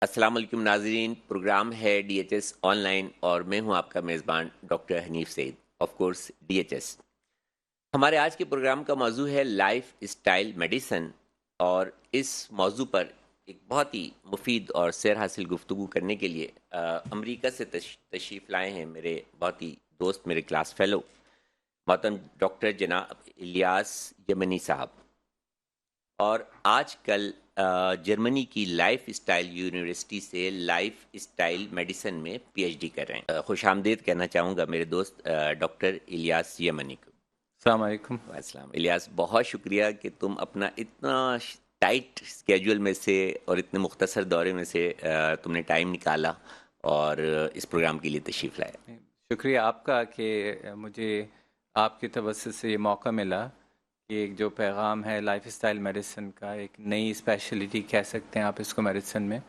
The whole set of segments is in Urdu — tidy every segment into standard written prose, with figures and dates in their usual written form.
السلام علیکم ناظرین، پروگرام ہے ڈی ایچ ایس آن لائن اور میں ہوں آپ کا میزبان doctor Hanif Saeed, of course D H S. ہمارے آج کے پروگرام کا موضوع ہے لائف اسٹائل میڈیسن، اور اس موضوع پر ایک بہت ہی مفید اور سیر حاصل گفتگو کرنے کے لیے امریکہ سے تشریف لائے ہیں میرے بہت ہی دوست، میرے کلاس فیلو محترم ڈاکٹر جناب الیاس یمنی صاحب، اور آج کل جرمنی کی لائف اسٹائل یونیورسٹی سے لائف اسٹائل میڈیسن میں پی ایچ ڈی کر رہے ہیں۔ خوش آمدید کہنا چاہوں گا میرے دوست ڈاکٹر الیاس یمنی کو۔ السلام علیکم۔ السلام الیاس، بہت شکریہ کہ تم اپنا اتنا ٹائٹ اسکیجول میں سے اور اتنے مختصر دورے میں سے تم نے ٹائم نکالا اور اس پروگرام کے لیے تشریف لائے۔ شکریہ آپ کا کہ مجھے آپ کی توسط سے یہ موقع ملا کہ ایک جو پیغام ہے لائف اسٹائل میڈیسن کا، ایک نئی اسپیشلٹی کہہ سکتے ہیں آپ اس کو میڈیسن میں،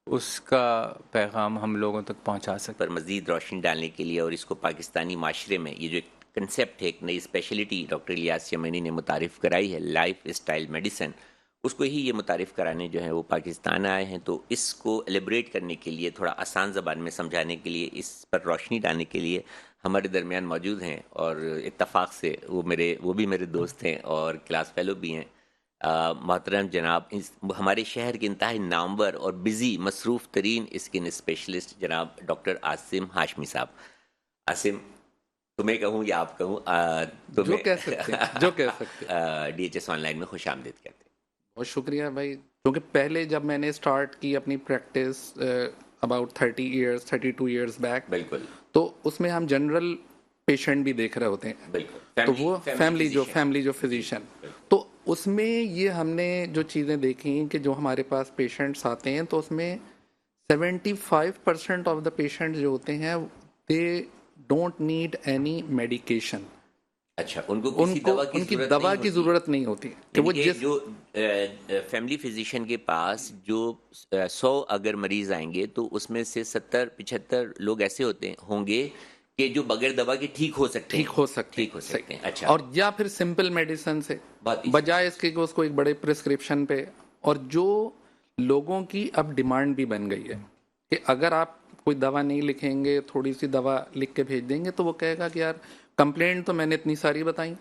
اس کا پیغام ہم لوگوں تک پہنچا سکتے پر مزید روشنی ڈالنے کے لیے اور اس کو پاکستانی معاشرے میں یہ جو ایک کنسیپٹ ہے، ایک نئی اسپیشلٹی ڈاکٹر الیاس یمنی نے متعارف کرائی ہے لائف اسٹائل میڈیسن، اس کو ہی یہ متعارف کرانے جو ہے وہ پاکستان آئے ہیں، تو اس کو ایلیبریٹ کرنے کے لیے، تھوڑا آسان زبان میں سمجھانے کے لیے، اس پر روشنی ڈالنے کے لیے ہمارے درمیان موجود ہیں، اور اتفاق سے وہ بھی میرے دوست ہیں اور کلاس فیلو بھی ہیں، محترم جناب ہمارے شہر کے انتہائی نامور اور بزی مصروف ترین اسکن اسپیشلسٹ جناب ڈاکٹر عاصم ہاشمی صاحب۔ عاصم، تمہیں کہوں یا آپ کہوں؟ جو کہہ سکتے ہیں، جو کہہ سکتے ہیں۔ ڈی ایچ ایس آن لائن میں خوش آمدید کہتے ہیں۔ بہت شکریہ بھائی، کیونکہ پہلے جب میں نے اسٹارٹ کی اپنی پریکٹس اباؤٹ 32 ایئرس بیک، بالکل، تو اس میں ہم جنرل پیشنٹ بھی دیکھ رہے ہوتے ہیں، بالکل، تو وہ فیملی جو فزیشین، تو اس میں یہ ہم نے جو چیزیں دیکھی کہ جو ہمارے پاس پیشنٹس آتے ہیں تو اس میں 75% آف دا پیشنٹ جو ہوتے ہیں they don't need any medication. اچھا، ان کو کسی دوا کی ضرورت نہیں ہوتی کہ وہ جو فیملی فزیشین کے پاس جو 100 اگر مریض آئیں گے تو اس میں سے 70-75 لوگ ایسے ہوں گے کہ جو بغیر دوا کے ٹھیک ہو سکتے ہیں۔ اچھا، اور یا پھر سمپل میڈیسن سے بجائے اس کے کہ اس کو ایک بڑے پرسکرپشن پہ، اور جو لوگوں کی اب ڈیمانڈ بھی بن گئی ہے کہ اگر آپ کوئی دوا نہیں لکھیں گے، تھوڑی سی دوا لکھ کے بھیج دیں گے، تو وہ کہے گا کہ یار کمپلینٹ تو میں نے اتنی ساری بتائیں،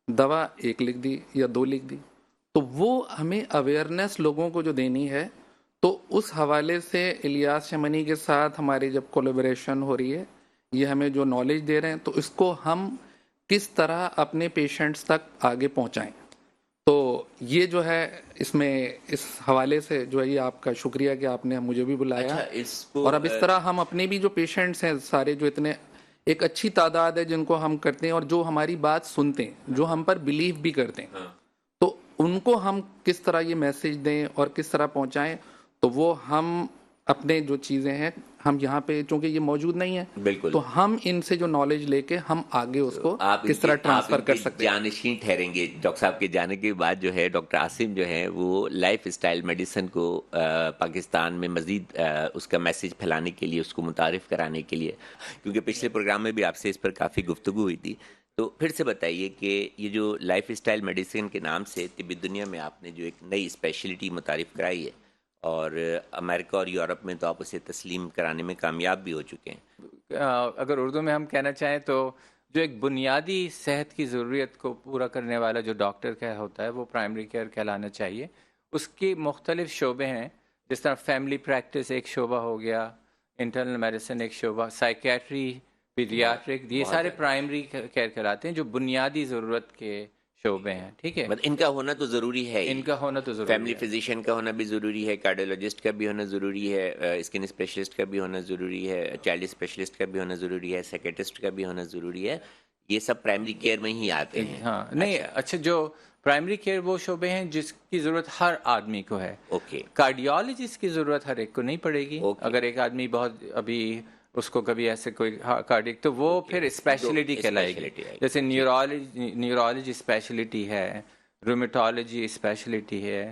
دوا ایک لکھ دی یا 2 لکھ دی۔ تو وہ ہمیں اویئرنیس لوگوں کو جو دینی ہے، تو اس حوالے سے الیاس یمنی کے ساتھ ہماری جب کولیبریشن ہو رہی ہے، یہ ہمیں جو نالج دے رہے ہیں تو اس کو ہم کس طرح اپنے پیشنٹس تک آگے پہنچائیں۔ تو یہ جو ہے اس میں اس حوالے سے جو ہے یہ آپ کا شکریہ کہ آپ نے مجھے بھی بلایا، اور اب اس طرح ہم اپنے بھی جو پیشنٹس ہیں سارے، جو اتنے ایک اچھی تعداد ہے جن کو ہم کرتے ہیں اور جو ہماری بات سنتے ہیں، جو ہم پر بلیو بھی کرتے ہیں، تو ان کو ہم کس طرح یہ میسج دیں اور کس طرح پہنچائیں، تو وہ ہم اپنے جو چیزیں ہیں ہم یہاں پہ چونکہ یہ موجود نہیں ہے، بالکل، تو ہم ان سے جو نالج لے کے ہم آگے اس کو کس طرح ٹرانسفر کر سکتے ہیں۔ جانشین ٹھہریں گے۔ ڈاکٹر صاحب کے جانے کے بعد جو ہے ڈاکٹر عاصم جو ہے وہ لائف اسٹائل میڈیسن کو پاکستان میں مزید اس کا میسج پھیلانے کے لیے، اس کو متعارف کرانے کے لیے، کیونکہ پچھلے پروگرام میں بھی آپ سے اس پر کافی گفتگو ہوئی تھی، تو پھر سے بتائیے کہ یہ جو لائف اسٹائل میڈیسن کے نام سے طبی دنیا میں آپ نے جو ایک نئی اسپیشلٹی متعارف کرائی ہے، اور امریکہ اور یورپ میں تو آپ اسے تسلیم کرانے میں کامیاب بھی ہو چکے ہیں۔ اگر اردو میں ہم کہنا چاہیں تو جو ایک بنیادی صحت کی ضرورت کو پورا کرنے والا جو ڈاکٹر کا ہوتا ہے وہ پرائمری کیئر کہلانا چاہیے۔ اس کی مختلف شعبے ہیں، جس طرح فیملی پریکٹس ایک شعبہ ہو گیا، انٹرنل میڈیسن ایک شعبہ، سائیکیٹری، پیڈیاٹرک، یہ سارے پرائمری کیئر کہلاتے ہیں جو بنیادی ضرورت کے شعبے ہیں، ٹھیک ہے۔ ان کا ہونا تو ضروری ہے، ان کا ہونا تو ضروری فیملی ہے، فزیشین کا ہونا بھی ضروری ہے، کارڈیولوجسٹ کا بھی ہونا ضروری ہے، اسکن اسپیشلسٹ کا بھی ہونا ضروری ہے، چائلڈ اسپیشلسٹ کا بھی ہونا ضروری ہے، سیکیٹرسٹ کا بھی ہونا ضروری ہے، یہ سب پرائمری کیئر میں ہی آتے ہیں۔ ہاں، نہیں، اچھا، جو پرائمری کیئر وہ شعبے ہیں جس کی ضرورت ہر آدمی کو ہے۔ اوکے، کارڈیالوجسٹ کی ضرورت ہر ایک کو نہیں پڑے گی۔ اگر ایک آدمی بہت ابھی اس کو کبھی ایسے کوئی کارڈیک، تو وہ پھر اسپیشلٹی کہلائے گی، جیسے نیورولوجی اسپیشلٹی ہے، رومیٹالوجی اسپیشلٹی ہے،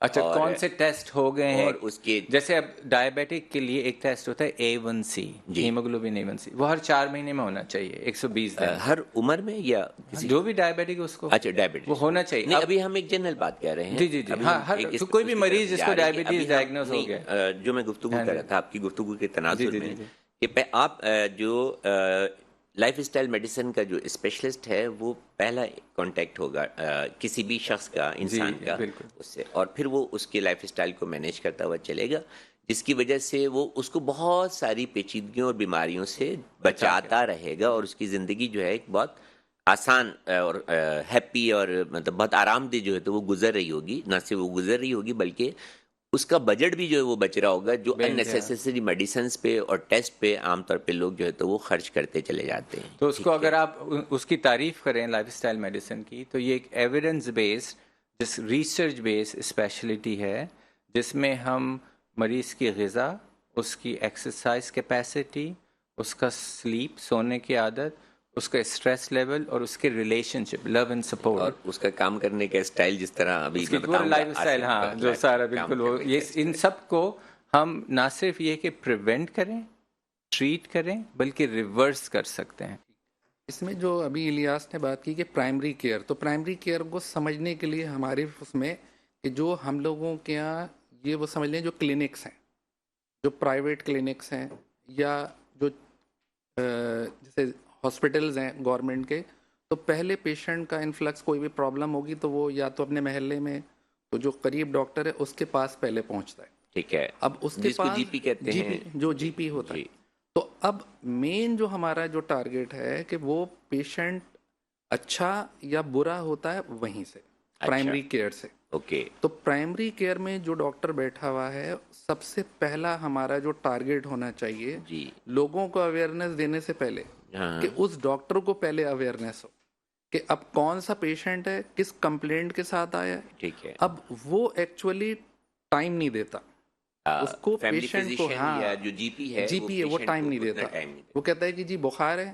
اچھا کون سے ٹیسٹ ہو گئے ہیں؟ اور اس کے جیسے اب ڈائبیٹک کے لیے ایک ٹیسٹ ہوتا ہے A1C، ہیموگلوبن A1C، وہ ہر 4 مہینے میں ہونا چاہیے 120 دن، ہر عمر میں یا کسی جو بھی ڈائبیٹک اس کو اچھا ڈائبٹیز وہ ہونا چاہیے۔ نہیں، ابھی ہم ایک جنرل بات کہہ رہے ہیں، جی ہاں، ہر کوئی بھی مریض جس کو ڈائبٹیز ڈائگنوز ہو گیا، جو میں گفتگو کر رہا تھا آپ کی گفتگو کے تناظر میں کہ آپ جو لائف اسٹائل میڈیسن کا جو اسپیشلسٹ ہے وہ پہلا کانٹیکٹ ہوگا کسی بھی شخص کا، انسان کا اس سے، اور پھر وہ اس کے لائف اسٹائل کو مینیج کرتا ہوا چلے گا، جس کی وجہ سے وہ اس کو بہت ساری پیچیدگیوں اور بیماریوں سے بچاتا رہے گا، اور اس کی زندگی جو ہے ایک بہت آسان اور ہیپی اور مطلب بہت آرام دہ جو ہے تو وہ گزر رہی ہوگی، نہ صرف وہ گزر رہی ہوگی بلکہ اس کا بجٹ بھی جو ہے وہ بچ رہا ہوگا، جو ان نیسیسری میڈیسنس پہ اور ٹیسٹ پہ عام طور پہ لوگ جو ہے تو وہ خرچ کرتے چلے جاتے ہیں۔ تو اس کو اگر آپ اس کی تعریف کریں لائف اسٹائل میڈیسن کی، تو یہ ایک ایویڈنس بیسڈ، جس ریسرچ بیس اسپیشلٹی ہے، جس میں ہم مریض کی غذا، اس کی ایکسرسائز کیپیسٹی، اس کا سلیپ، سونے کی عادت، اس کا اسٹریس لیول اور اس کے relationship, love and support, اور اس کا کام کرنے کا اسٹائل، جس طرح ابھی اس کی پورا لائف اسٹائل، ہاں جو سارا بالکل وہ، یہ ان سب کو ہم نہ صرف یہ کہ پریونٹ کریں، ٹریٹ کریں، بلکہ ریورس کر سکتے ہیں۔ اس میں جو ابھی الیاس نے بات کی کہ پرائمری کیئر، تو پرائمری کیئر کو سمجھنے کے لیے ہمارے اس میں کہ جو ہم لوگوں کے یہاں یہ وہ سمجھ لیں جو کلینکس ہیں، جو پرائیویٹ کلینکس ہیں یا جو جیسے ہاسپٹلز ہیں گورنمنٹ کے، تو پہلے پیشنٹ کا انفلکس کوئی بھی پرابلم ہوگی تو وہ یا تو اپنے محلے میں تو جو قریب ڈاکٹر ہے اس کے پاس پہلے پہنچتا ہے، ٹھیک ہے، اب اس کے پاس جی پی کہتے ہیں، جو جی پی ہوتا ہے، تو اب مین جو ہمارا جو ٹارگیٹ ہے کہ وہ پیشنٹ اچھا یا برا ہوتا ہے وہیں سے، پرائمری کیئر سے۔ اوکے، تو پرائمری کیئر میں جو ڈاکٹر بیٹھا ہوا ہے، سب سے پہلا ہمارا جو ٹارگیٹ ہونا چاہیے لوگوں کو اویئرنیس دینے سے پہلے کہ اس ڈاکٹر کو پہلے اویئرنیس ہو کہ اب کون سا پیشنٹ ہے، کس کمپلینٹ کے ساتھ آیا ہے، ٹھیک ہے، اب وہ ایکچولی ٹائم نہیں دیتا اس کو، پیشنٹ کو، ہاں جو جی پی ہے وہ ٹائم نہیں دیتا، وہ کہتا ہے کہ جی بخار ہے،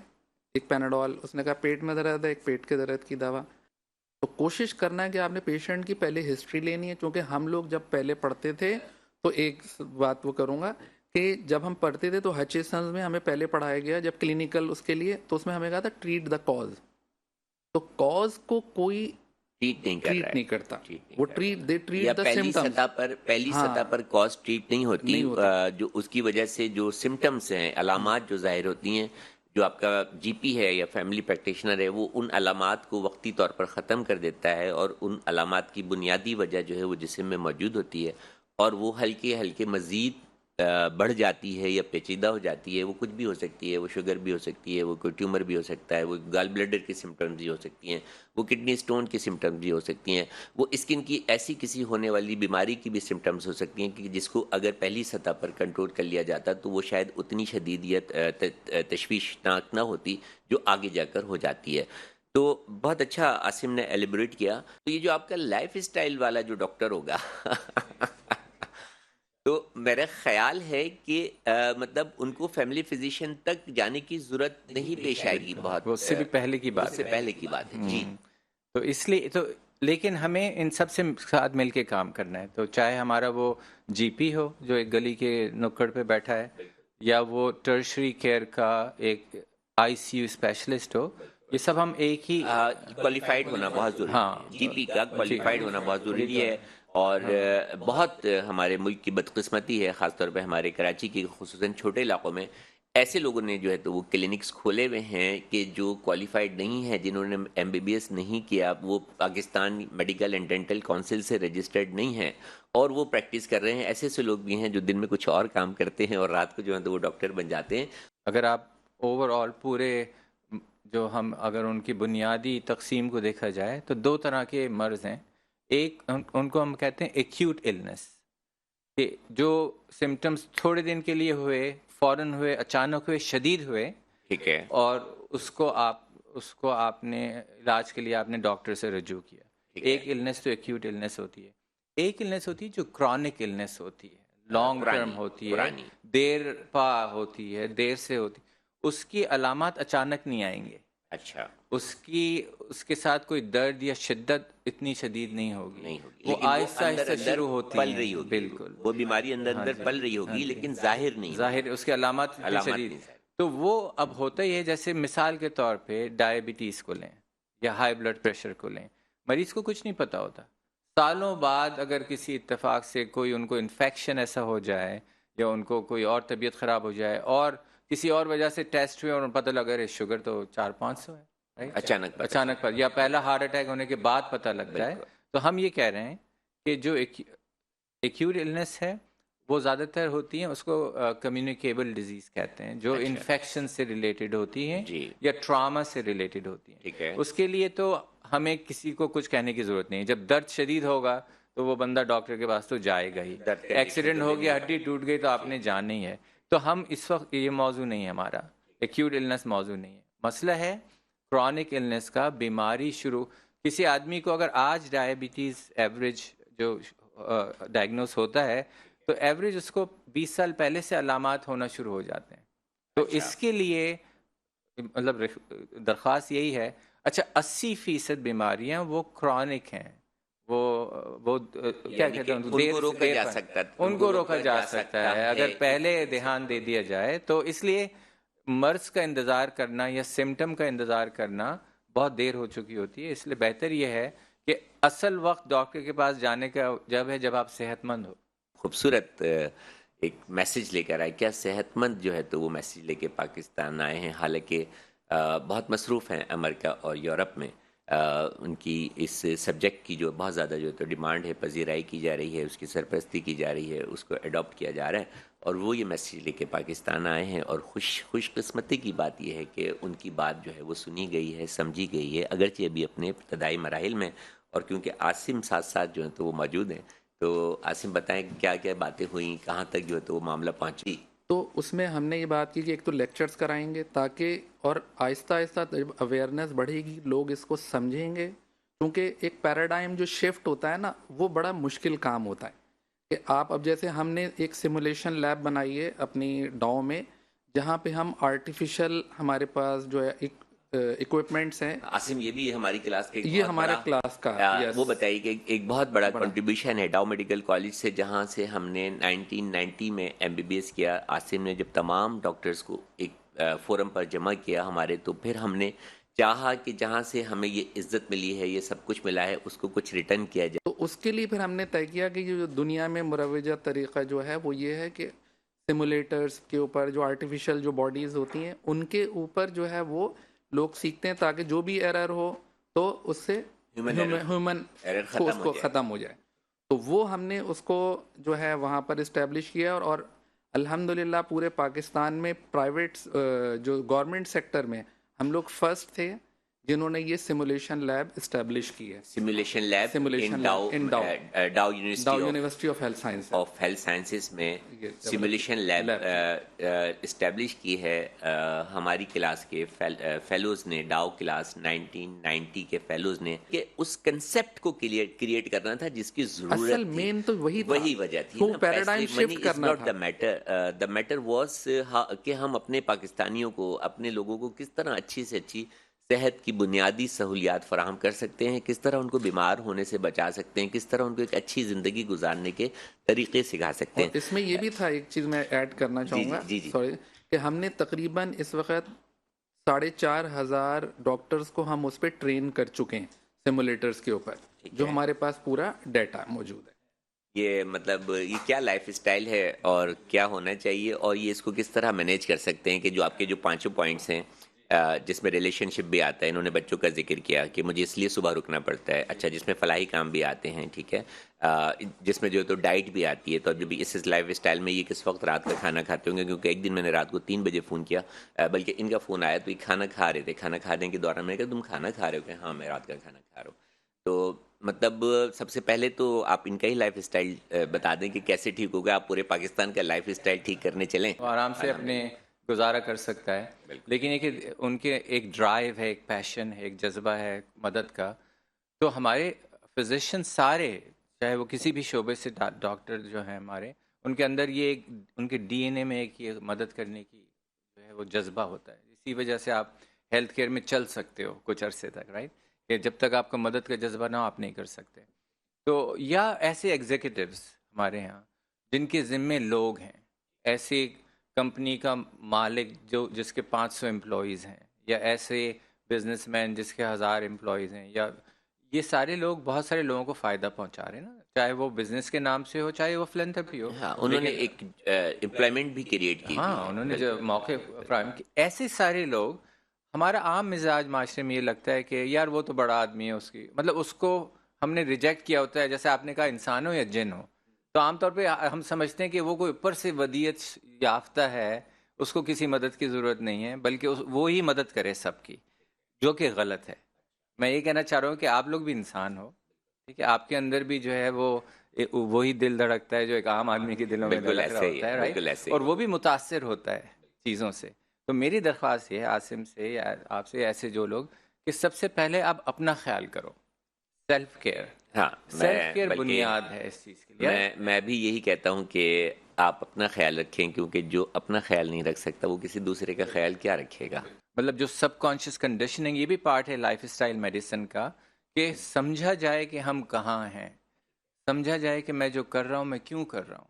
ایک پیناڈول، اس نے کہا پیٹ میں درد ہے، ایک پیٹ کے درد کی دوا۔ تو کوشش کرنا ہے کہ آپ نے پیشنٹ کی پہلے ہسٹری لینی ہے، کیونکہ ہم لوگ جب پہلے پڑھتے تھے تو ایک بات وہ کروں گا کہ جب ہم پڑھتے تھے تو ہچسنز میں ہمیں پہلے پڑھایا گیا جب کلینکل اس کے لیے، تو اس میں ہمیں کہا تھا ٹریٹ دا کاز، تو کاز کو کوئی ٹریٹ نہیں کرتا، وہ ٹریٹ دا سمپٹمز، پہلی سطح پر کاز ٹریٹ نہیں ہوتی، جو اس کی وجہ سے جو سمپٹمز ہیں، علامات جو ظاہر ہوتی ہیں، جو آپ کا جی پی ہے یا فیملی پریکٹیشنر ہے وہ ان علامات کو وقتی طور پر ختم کر دیتا ہے، اور ان علامات کی بنیادی وجہ جو ہے وہ جسم میں موجود ہوتی ہے، اور وہ ہلکے ہلکے مزید بڑھ جاتی ہے یا پیچیدہ ہو جاتی ہے، وہ کچھ بھی ہو سکتی ہے، وہ شوگر بھی ہو سکتی ہے، وہ کوئی ٹیومر بھی ہو سکتا ہے، وہ گال بلیڈر کی سمپٹمز بھی ہو سکتی ہیں، وہ کڈنی سٹون کی سمپٹمز بھی ہو سکتی ہیں، وہ اسکن کی ایسی کسی ہونے والی بیماری کی بھی سمپٹمز ہو سکتی ہیں کہ جس کو اگر پہلی سطح پر کنٹرول کر لیا جاتا تو وہ شاید اتنی شدیدیت تشویشناک نہ ہوتی جو آگے جا کر ہو جاتی ہے۔ تو بہت اچھا عاصم نے ایلیبریٹ کیا۔ تو یہ جو آپ کا لائف اسٹائل والا جو ڈاکٹر ہوگا تو میرا خیال ہے کہ مطلب ان کو فیملی فزیشین تک جانے کی ضرورت نہیں پیش آئے گی، بہت اس سے بھی پہلے کی بات، اس سے پہلے کی بات ہے، جی۔ تو اس لیے تو لیکن ہمیں ان سب سے ساتھ مل کے کام کرنا ہے، تو چاہے ہمارا وہ جی پی ہو جو ایک گلی کے نکڑ پہ بیٹھا ہے، یا وہ ٹرشری کیئر کا ایک آئی سی یو اسپیشلسٹ ہو، یہ سب ہم ایک ہی کوالیفائڈ ہونا بہت ضروری ہے، جی پی کا کوالیفائڈ ہونا بہت ضروری ہے، اور بہت ہمارے ملک کی بدقسمتی ہے، خاص طور پہ ہمارے کراچی کے خصوصاً چھوٹے علاقوں میں ایسے لوگوں نے جو ہے تو وہ کلینکس کھولے ہوئے ہیں کہ جو کوالیفائڈ نہیں ہیں، جنہوں نے ایم بی بی ایس نہیں کیا، وہ Pakistan medical and dental council سے رجسٹرڈ نہیں ہیں، اور وہ پریکٹس کر رہے ہیں۔ ایسے لوگ بھی ہیں جو دن میں کچھ اور کام کرتے ہیں اور رات کو جو ہے تو وہ ڈاکٹر بن جاتے ہیں۔ اگر آپ اوور آل پورے جو ہم اگر ان کی بنیادی تقسیم کو دیکھا جائے تو دو طرح کے مرض ہیں، ایک ان کو ہم کہتے ہیں ایکیوٹ النس، کہ جو سمٹمز تھوڑے دن کے لیے ہوئے، فوراً ہوئے، اچانک ہوئے، شدید ہوئے، ٹھیک ہے، اور اس کو آپ نے علاج کے لیے آپ نے ڈاکٹر سے رجوع کیا۔ ایک النس تو ایکیوٹ النس ہوتی ہے، ایک النس ہوتی ہے جو کرونک النس ہوتی ہے، لانگ ٹرم ہوتی ہے، دیر پا ہوتی ہے، دیر سے ہوتی ہے، اس کی علامات اچانک نہیں آئیں گے، اچھا، اس کے ساتھ کوئی درد یا شدت اتنی شدید نہیں ہوگی، لیکن وہ آہستہ آہستہ شروع ہوتی پل ہیں، رہی ہوگی، بالکل، وہ بیماری اندر ہاں اندر جی، پل رہی ہاں ہوگی جی، لیکن ظاہر نہیں ہوگی، ظاہر اس کے علامات اتنے علامات شدید. نہیں ظاہر. تو وہ اب ہوتا ہی ہے، جیسے مثال کے طور پہ ڈائبٹیز کو لیں یا ہائی بلڈ پریشر کو لیں، مریض کو کچھ نہیں پتا ہوتا، سالوں بعد اگر کسی اتفاق سے کوئی ان کو انفیکشن ایسا ہو جائے یا ان کو کوئی اور طبیعت خراب ہو جائے اور کسی اور وجہ سے ٹیسٹ ہوئے اور پتہ لگا رہے شوگر تو 400-500 ہے، right؟ اچانک پر یا پہلا ہارٹ اٹیک ہونے کے بعد پتہ لگتا ہے. تو ہم یہ کہہ رہے ہیں کہ جو ایکیوٹ النس ہے وہ زیادہ تر ہوتی ہیں، اس کو کمیونیکیبل ڈیزیز کہتے ہیں، جو انفیکشن سے ریلیٹڈ ہوتی ہیں یا ٹراما سے ریلیٹڈ ہوتی ہیں. ٹھیک ہے، اس کے لیے تو ہمیں کسی کو کچھ کہنے کی ضرورت نہیں. جب درد شدید ہوگا تو وہ بندہ ڈاکٹر کے پاس تو جائے گا ہی. ایکسیڈنٹ ہو گیا، ہڈی ٹوٹ گئی تو آپ نے جاننا ہی ہے. تو ہم اس وقت یہ موضوع نہیں ہے ہمارا، ایکیوٹ النس موضوع نہیں ہے. مسئلہ ہے کرونک النس کا. بیماری شروع کسی آدمی کو اگر آج ڈائبٹیز ایوریج جو ڈائگنوز ہوتا ہے تو ایوریج اس کو 20 سال پہلے سے علامات ہونا شروع ہو جاتے ہیں. تو اس کے لیے مطلب درخواست یہی ہے. اچھا 80% بیماریاں وہ کرونک ہیں، وہ کیا کہتے ہیں، ان کو روکا جا سکتا ہے، ان کو روکا جا سکتا ہے اگر پہلے دھیان دے دیا جائے. تو اس لیے مرض کا انتظار کرنا یا سمٹم کا انتظار کرنا بہت دیر ہو چکی ہوتی ہے. اس لیے بہتر یہ ہے کہ اصل وقت ڈاکٹر کے پاس جانے کا جب ہے جب آپ صحت مند ہو. خوبصورت ایک میسج لے کر آئے. کیا صحت مند جو ہے تو وہ میسج لے کے پاکستان آئے ہیں، حالانکہ بہت مصروف ہیں امریکہ اور یورپ میں. ان کی اس سبجیکٹ کی جو بہت زیادہ جو تو ڈیمانڈ ہے، پذیرائی کی جا رہی ہے، اس کی سرپرستی کی جا رہی ہے، اس کو اڈاپٹ کیا جا رہا ہے، اور وہ یہ میسیج لے کے پاکستان آئے ہیں. اور خوش قسمتی کی بات یہ ہے کہ ان کی بات جو ہے وہ سنی گئی ہے، سمجھی گئی ہے، اگرچہ ابھی اپنے ابتدائی مراحل میں. اور کیونکہ عاصم ساتھ جو ہیں تو وہ موجود ہیں، تو عاصم بتائیں کیا کیا باتیں ہوئیں، کہاں تک جو ہے تو وہ معاملہ پہنچی. تو اس میں ہم نے یہ بات کی کہ ایک تو لیکچرز کرائیں گے تاکہ، اور آہستہ آہستہ جب اویئرنیس بڑھے گی لوگ اس کو سمجھیں گے. کیونکہ ایک پیراڈائم جو شفٹ ہوتا ہے نا، وہ بڑا مشکل کام ہوتا ہے. کہ آپ اب جیسے ہم نے ایک سیمولیشن لیب بنائی ہے اپنی ڈاؤں میں، جہاں پہ ہم آرٹیفیشل ہمارے پاس جو ہے اکوپمنٹس ہیں. عاصم یہ بھی ہماری کلاس کے یہ ہمارے کلاس کا وہ بتائیے کہ ایک بہت بڑا کنٹریبیوشن ہے ڈاؤ میڈیکل کالج سے، جہاں سے ہم نے 1990 میں MBBS کیا. عاصم نے جب تمام ڈاکٹرز کو ایک فورم پر جمع کیا ہمارے، تو پھر ہم نے چاہا کہ جہاں سے ہمیں یہ عزت ملی ہے، یہ سب کچھ ملا ہے، اس کو کچھ ریٹرن کیا جائے. تو اس کے لیے پھر ہم نے طے کیا کہ جو دنیا میں مروجہ طریقہ جو ہے وہ یہ ہے کہ سیمولیٹرز کے اوپر جو آرٹیفیشل جو باڈیز ہوتی ہیں ان کے اوپر جو ہے وہ لوگ سیکھتے ہیں، تاکہ جو بھی ایرر ہو تو اس سے ہیومن اس کو ختم ہو جائے. تو وہ ہم نے اس کو جو ہے وہاں پر اسٹیبلش کیا. اور الحمدللہ پورے پاکستان میں پرائیویٹ جو گورنمنٹ سیکٹر میں ہم لوگ فرسٹ تھے جنہوں نے یہ سیمولیشن لیب اسٹیبلش کی ہے. Simulation lab in Dow university of health sciences میں سیمولیشن لیب اسٹیبلش کی ہے. ہماری کلاس کے فیلوز نے، ڈاؤ کلاس 1990 کے فیلوز نے، کہ اس کنسیپٹ کو کریٹ کرنا تھا جس کی ضرورت اصل مین تو وہی وجہ تھی. پیراڈائم شفٹ کرنا تھا. دا میٹر واز کہ ہم اپنے پاکستانیوں کو، اپنے لوگوں کو کس طرح اچھی سے اچھی صحت کی بنیادی سہولیات فراہم کر سکتے ہیں، کس طرح ان کو بیمار ہونے سے بچا سکتے ہیں، کس طرح ان کو ایک اچھی زندگی گزارنے کے طریقے سکھا سکتے ہیں. اس میں یہ بھی تھا، ایک چیز میں ایڈ کرنا چاہوں گا، سوری، کہ ہم نے تقریباً اس وقت 4,500 ڈاکٹرز کو ہم اس پہ ٹرین کر چکے ہیں سیمولیٹرز کے اوپر، جو ہمارے پاس پورا ڈیٹا موجود ہے. یہ مطلب یہ کیا لائف اسٹائل ہے اور کیا ہونا چاہیے، اور یہ اس کو کس طرح مینیج کر سکتے ہیں، کہ جو آپ کے جو 5 پوائنٹس ہیں جس میں ریلیشن شپ بھی آتا ہے. انہوں نے بچوں کا ذکر کیا کہ مجھے اس لیے صبح رکنا پڑتا ہے. اچھا، جس میں فلاحی کام بھی آتے ہیں، ٹھیک ہے، جس میں جو تو ڈائٹ بھی آتی ہے. تو جب اس لائف اسٹائل میں یہ کس وقت رات کا کھانا کھاتے ہوں گے، کیونکہ ایک دن میں نے رات کو 3 بجے فون کیا، بلکہ ان کا فون آیا تو یہ کھانا کھا رہے تھے. کھانا کھانے کے دوران میں نے کہا تم کھانا کھا رہے ہو؟ کہ ہاں میں رات کا کھانا کھا رہا ہوں. تو مطلب سب سے پہلے تو آپ ان کا ہی لائف اسٹائل بتا دیں کہ کیسے ٹھیک ہوگا. آپ پورے پاکستان کا لائف اسٹائل ٹھیک کرنے چلیں، آرام سے اپنے گزارا کر سکتا ہے. لیکن یہ کہ ان کے ایک ڈرائیو ہے، ایک پیشن ہے، ایک جذبہ ہے مدد کا. تو ہمارے فزیشین سارے، چاہے وہ کسی بھی شعبے سے ڈاکٹر جو ہیں ہمارے، ان کے اندر یہ ایک ان کے DNA میں ایک یہ مدد کرنے کی جو ہے وہ جذبہ ہوتا ہے. اسی وجہ سے آپ ہیلتھ کیئر میں چل سکتے ہو کچھ عرصے تک، رائٹ، کہ جب تک آپ کا مدد کا جذبہ نہ ہو آپ نہیں کر سکتے. تو یا ایسے ایگزیکٹوز ہمارے ہاں جن کے ذمے لوگ ہیں، ایسی کمپنی کا مالک جس کے 500 امپلائیز ہیں، یا ایسے بزنس مین جس کے 1000 امپلائیز ہیں، یا یہ سارے لوگ بہت سارے لوگوں کو فائدہ پہنچا رہے ہیں نا، چاہے وہ بزنس کے نام سے ہو چاہے وہ فلینتھرپی ہو. ہاں انہوں نے ایک امپلائمنٹ بھی کریٹ کی ہوئی ہاں ہے. انہوں نے جو موقع فراہم کی، ایسے سارے لوگ. ہمارا عام مزاج معاشرے میں یہ لگتا ہے کہ یار وہ تو بڑا آدمی ہے، اس کی مطلب اس کو ہم نے ریجیکٹ کیا ہوتا ہے، جیسے آپ نے کہا انسان ہو یا جن ہو، تو عام طور پہ ہم سمجھتے ہیں کہ وہ کوئی اوپر سے ودیت یافتہ ہے، اس کو کسی مدد کی ضرورت نہیں ہے، بلکہ وہ ہی مدد کرے سب کی، جو کہ غلط ہے. میں یہ کہنا چاہ رہا ہوں کہ آپ لوگ بھی انسان ہو، ٹھیک ہے، آپ کے اندر بھی جو ہے وہ وہی دل دھڑکتا ہے جو ایک عام آدمی کے دلوں میں بالکل دھڑک رہا ایسے ہی ہوتا ہے، ہے، رائٹ، بالکل ایسے ہی اور ہے. وہ بھی متاثر ہوتا ہے چیزوں سے. تو میری درخواست یہ ہے عاصم سے یا آپ سے، ایسے جو لوگ، کہ سب سے پہلے آپ اپنا خیال کرو. سیلف کیئر، ہاں سیلف کیئر بلکہ بنیاد ہے اس چیز کے لیے. میں بھی یہی کہتا ہوں کہ آپ اپنا خیال رکھیں، کیونکہ جو اپنا خیال نہیں رکھ سکتا وہ کسی دوسرے کا خیال کیا رکھے گا. مطلب جو سب کانشیس کنڈیشننگ، یہ بھی پارٹ ہے لائف اسٹائل میڈیسن کا، کہ سمجھا جائے کہ ہم کہاں ہیں، سمجھا جائے کہ میں جو کر رہا ہوں میں کیوں کر رہا ہوں،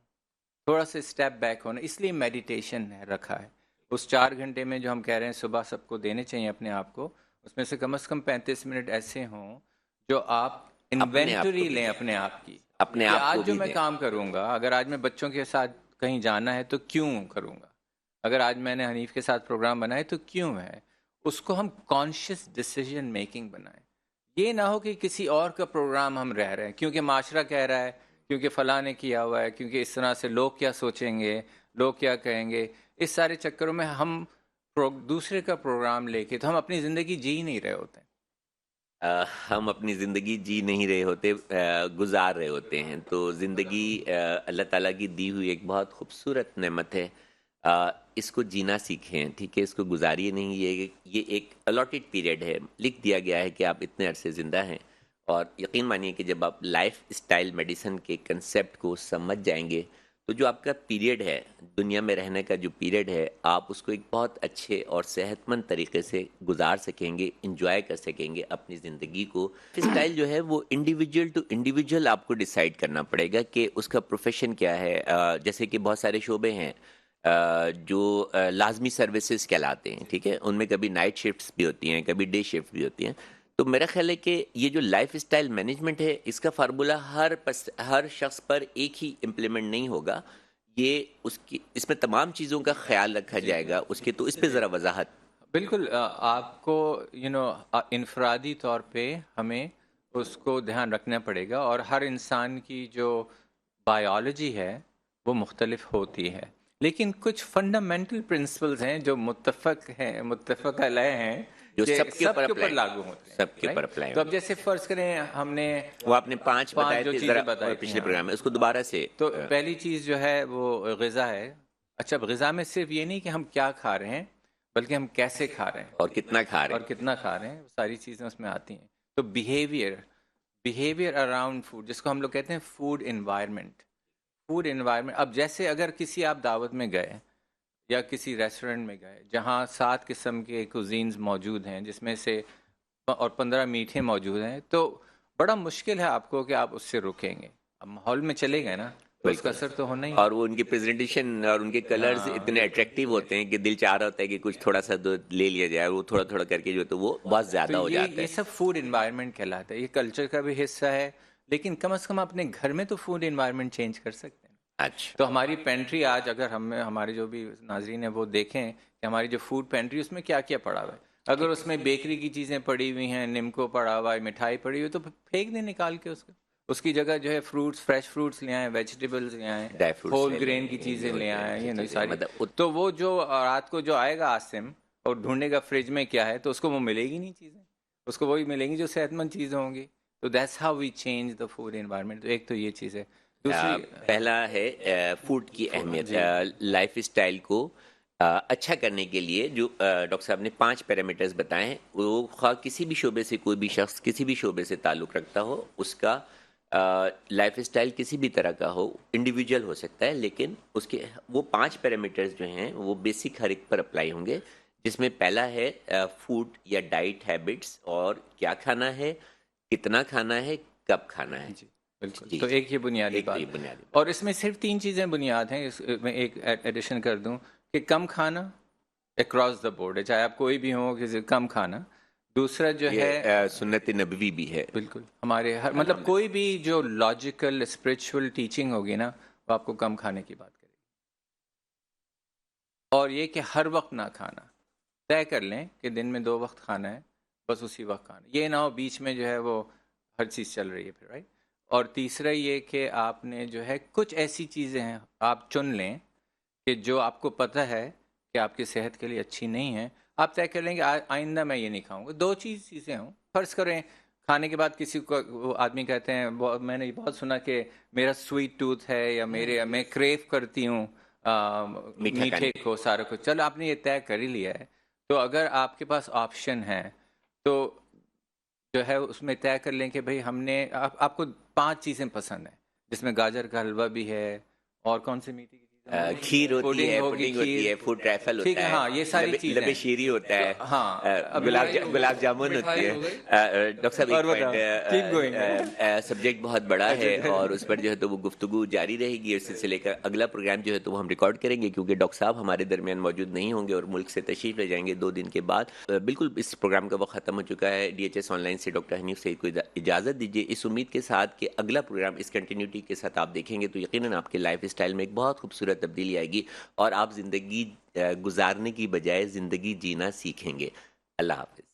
تھوڑا سا اسٹیپ بیک ہونا. اس لیے میڈیٹیشن رکھا ہے. اس 4 گھنٹے میں جو ہم کہہ رہے ہیں صبح سب کو دینے چاہیے اپنے آپ کو، اس میں سے کم از کم 35 منٹ ایسے ہوں جو آپ اپنے آپ کو انوینٹری بھی لیں دیں، اپنے آپ کی، اپنے کہ آپ کو آج جو بھی میں دیں. کام کروں گا، اگر آج میں بچوں کے ساتھ کہیں جانا ہے تو کیوں کروں گا، اگر آج میں نے حنیف کے ساتھ پروگرام بنائے تو کیوں ہے. اس کو ہم کانشیس ڈیسیژن میکنگ بنائیں. یہ نہ ہو کہ کسی اور کا پروگرام ہم رہ رہے ہیں کیونکہ معاشرہ کہہ رہا ہے، کیونکہ فلاں نے کیا ہوا ہے، کیونکہ اس طرح سے لوگ کیا سوچیں گے، لوگ کیا کہیں گے. اس سارے چکروں میں ہم دوسرے کا پروگرام لے کے تو ہم اپنی زندگی جی نہیں رہے ہوتے. ہم اپنی زندگی جی نہیں رہے ہوتے، گزار رہے ہوتے ہیں. تو زندگی اللہ تعالیٰ کی دی ہوئی ایک بہت خوبصورت نعمت ہے. اس کو جینا سیکھیں، ٹھیک ہے، اس کو گزاریے نہیں. یہ ایک الاٹڈ پیریڈ ہے، لکھ دیا گیا ہے کہ آپ اتنے عرصے زندہ ہیں. اور یقین مانیے کہ جب آپ لائف اسٹائل میڈیسن کے کنسیپٹ کو سمجھ جائیں گے تو جو آپ کا پیریڈ ہے، دنیا میں رہنے کا جو پیریڈ ہے، آپ اس کو ایک بہت اچھے اور صحت مند طریقے سے گزار سکیں گے، انجوائے کر سکیں گے اپنی زندگی کو. اسٹائل جو ہے وہ انڈیویجول ٹو انڈیویجول آپ کو ڈیسائیڈ کرنا پڑے گا کہ اس کا پروفیشن کیا ہے. جیسے کہ بہت سارے شعبے ہیں جو لازمی سروسز کہلاتے ہیں، ٹھیک ہے، ان میں کبھی نائٹ شفٹس بھی ہوتی ہیں، کبھی ڈے شفٹ بھی ہوتی ہیں. تو میرا خیال ہے کہ یہ جو لائف اسٹائل مینجمنٹ ہے، اس کا فارمولا ہر شخص پر ایک ہی امپلیمنٹ نہیں ہوگا. یہ اس میں تمام چیزوں کا خیال رکھا جائے گا اس کے. تو اس پہ ذرا وضاحت. بالکل، آپ کو انفرادی طور پہ ہمیں اس کو دھیان رکھنا پڑے گا، اور ہر انسان کی جو بایولوجی ہے وہ مختلف ہوتی ہے، لیکن کچھ فنڈامنٹل پرنسپلز ہیں جو متفق علیہ ہیں، جو کہ سب کے اوپر لاگو ہوتے ہیں. سب کے اوپر right؟ اپلائی تو اب ہوتے جیسے فرض کریں ہم نے وہ آپ نے 5 بتائے جو تھے چیزیں ذرا بتائی تھیں، پچھلے پروگرام میں، اس کو دوبارہ سے. تو پہلی چیز جو ہے وہ غذا ہے. اچھا، غذا میں صرف یہ نہیں کہ ہم کیا کھا رہے ہیں، بلکہ ہم کیسے کھا رہے ہیں اور کتنا کھا رہے اور ہیں. کتنا کھا رہے ہیں، وہ ساری چیزیں اس میں آتی ہیں. تو بیہیویئر اراؤنڈ فوڈ، جس کو ہم لوگ کہتے ہیں فوڈ انوائرمنٹ. اب جیسے اگر کسی آپ دعوت میں گئے یا کسی ریسٹورنٹ میں گئے جہاں 7 قسم کے کوزینز موجود ہیں، جس میں سے اور 15 میٹھے موجود ہیں، تو بڑا مشکل ہے آپ کو کہ آپ اس سے رکیں گے. اب ماحول میں چلے گئے نا تو اس کا اثر تو ہونا ہی. اور وہ ان کی پریزنٹیشن اور ان کے کلرز اتنے اٹریکٹیو ہوتے ہیں کہ دل چاہ رہا ہوتا ہے کہ کچھ تھوڑا سا لے لیا جائے. وہ تھوڑا تھوڑا کر کے جو تو وہ بہت زیادہ ہو جاتا یہ ہے. سب فوڈ انوائرمنٹ کہلاتا ہے، یہ کلچر کا بھی حصہ ہے، لیکن کم از کم اپنے گھر میں تو فوڈ انوائرمنٹ چینج کر سکتے ہیں. اچھا. تو ہماری پینٹری آج اگر ہمارے جو بھی ناظرین ہیں وہ دیکھیں کہ ہماری جو فوڈ پینٹری اس میں کیا کیا پڑا ہوا ہے. اگر اس میں بیکری کی چیزیں پڑی ہوئی ہیں، نمکو پڑا ہوا ہے، مٹھائی پڑی ہوئی، تو پھینک دیں نکال کے اس کی جگہ جو ہے فریش فروٹس لے آئیں، ویجیٹیبلز لے آئیں، ڈرائی فروٹس ہول گرین کی چیزیں لے آئیں، یہ ساری. مطلب تو وہ جو رات کو جو آئے گا عاصم اور ڈھونڈے گا فریج میں کیا ہے، تو اس کو وہ ملے گی نہیں چیزیں، اس کو وہی ملیں گی جو صحت مند چیزیں ہوں گی. تو that's how we change the food environment. تو ایک تو یہ چیز ہے. دوسری پہلا ہے فوڈ کی اہمیت. لائف اسٹائل کو اچھا کرنے کے لیے جو ڈاکٹر صاحب نے 5 پیرامیٹرز بتائے ہیں، وہ خواہ کسی بھی شعبے سے کوئی بھی شخص کسی بھی شعبے سے تعلق رکھتا ہو، اس کا لائف اسٹائل کسی بھی طرح کا ہو، انڈیویجول ہو سکتا ہے، لیکن اس کے وہ 5 پیرامیٹرز جو ہیں وہ بیسک ہر ایک پر اپلائی ہوں گے. جس میں پہلا ہے فوڈ یا ڈائٹ ہیبٹس، اور کیا کھانا ہے، کتنا کھانا ہے، کب کھانا ہے. جی بالکل. جی تو ایک یہ بنیادی ایک تو بات یہ بنیادی اور اس میں صرف 3 چیزیں بنیاد ہیں. اس میں ایک ایڈیشن کر دوں کہ کم کھانا اکراس دا بورڈ ہے، چاہے آپ کوئی بھی ہوں، کسی کم کھانا. دوسرا جو ہے یہ سنت نبوی بھی ہے. بالکل ہمارے ہر مطلب کوئی بھی جو لاجیکل اسپرچول ٹیچنگ ہوگی نا وہ آپ کو کم کھانے کی بات کرے گی. اور یہ کہ ہر وقت نہ کھانا، طے کر لیں کہ دن میں 2 وقت کھانا ہے، بس اسی وقت کھانا، یہ نہ ہو بیچ میں جو ہے وہ ہر چیز چل رہی ہے پھر، رائٹ. اور تیسرا یہ کہ آپ نے جو ہے کچھ ایسی چیزیں ہیں آپ چن لیں کہ جو آپ کو پتہ ہے کہ آپ کی صحت کے لیے اچھی نہیں ہیں. آپ طے کر لیں کہ آئندہ میں یہ نہیں کھاؤں گا. 2 چیزیں ہوں. فرض کریں کھانے کے بعد کسی کو، وہ آدمی کہتے ہیں، میں نے بہت سنا کہ میرا سویٹ ٹوتھ ہے یا میں کریو کرتی ہوں میٹھے کو، سارا کچھ. چلو آپ نے یہ طے کر ہی لیا ہے، تو اگر آپ کے پاس آپشن ہے تو جو ہے اس میں طے کر لیں کہ بھئی ہم نے آپ کو 5 چیزیں پسند ہیں، جس میں گاجر کا حلوہ بھی ہے، اور کون سی میٹھی کی چیزیں، کھیر ہوتی ہے، پڈنگ ہوتی ہے، فوڈ ٹریفل ٹھیک ہے. ہوتا ہے، ہاں یہ ساری چیزیں، لب شیری ہوتا ہے، ہاں گلاب جامن ہوتی ہے. ڈاکٹر صاحب ایک پوائنٹ، سبجیکٹ بہت بڑا ہے اور اس پر جو ہے تو وہ گفتگو جاری رہے گی. اس سلسلے کا اگلا پروگرام جو ہے تو وہ ہم ریکارڈ کریں گے، کیونکہ ڈاکٹر صاحب ہمارے درمیان موجود نہیں ہوں گے اور ملک سے تشریف لے جائیں گے 2 دن کے بعد. بالکل اس پروگرام کا وقت ختم ہو چکا ہے. ڈی ایچ ایس آن لائن سے ڈاکٹر حنیف سعید کو اجازت دیجیے، اس امید کے ساتھ کہ اگلا پروگرام اس کنٹینیوٹی کے ساتھ آپ دیکھیں گے تو یقیناً آپ کے لائف اسٹائل میں ایک بہت خوبصورت تبدیلی آئے گی اور آپ زندگی گزارنے کی بجائے زندگی جینا سیکھیں گے. اللہ حافظ.